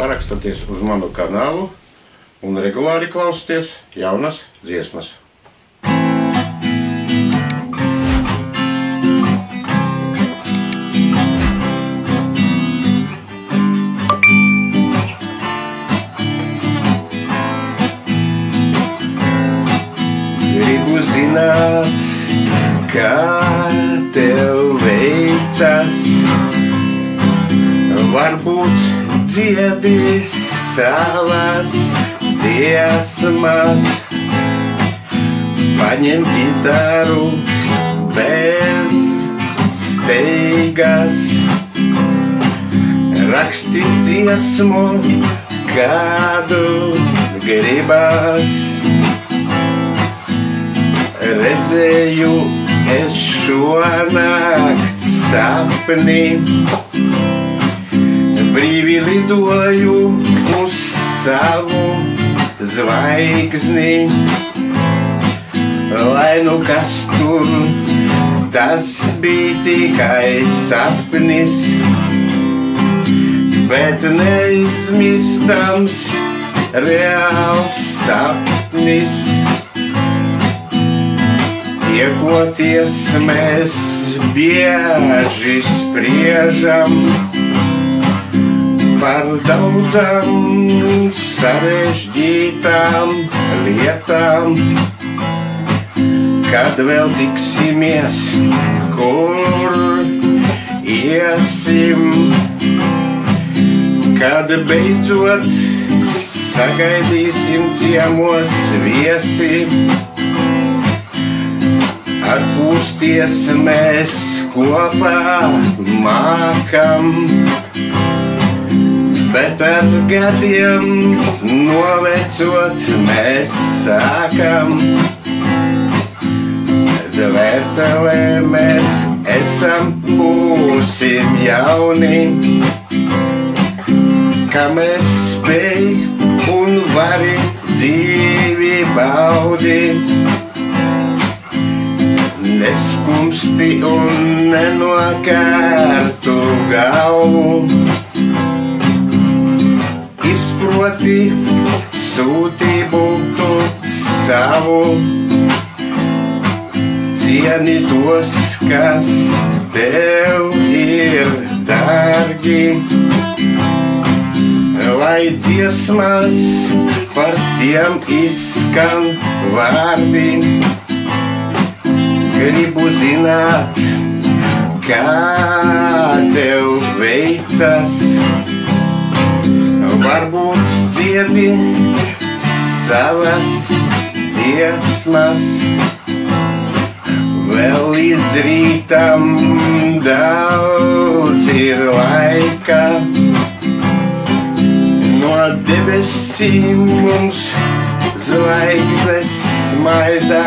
parakstaties uz manu kanālu un regulāri klausieties jaunas dziesmas. Gribu zināt, kā tev veicas, varbūt dziedi savas dziesmas, paņem gitaru bez steigas, raksti dziesmu, kādu gribas. Redzēju es šonakt sapni, brīvi lidoju uz savu zvaigzni, lai nu kas tur, tas bija tikai sapnis, bet neizmirstams reāls sapnis. Tiekoties mēs bieži spriežam par daudzām sarežģītām lietām, kad vēl tiksimies, kur iesim, kad beidzot sagaidīsim ciemos viesi. Atpūsties mēs kopā mākam, bet ar gadiem novecot mēs sākam. Dvēselē mēs esam, būsim jauni, kā mēs spēj un vari dzīvi baudi. Neskumsti un nenokārtu galvu, izproti sūtību tu savu, cieni tos, kas tev ir dārgi, lai dziesmas par tiem izskan vārdi. Gribu zināt, kā tev veicas, varbūt dziedi savas dziesmas, vēl līdz rītam daudz ir laika, no debesīm mums zvaigznes smaidā.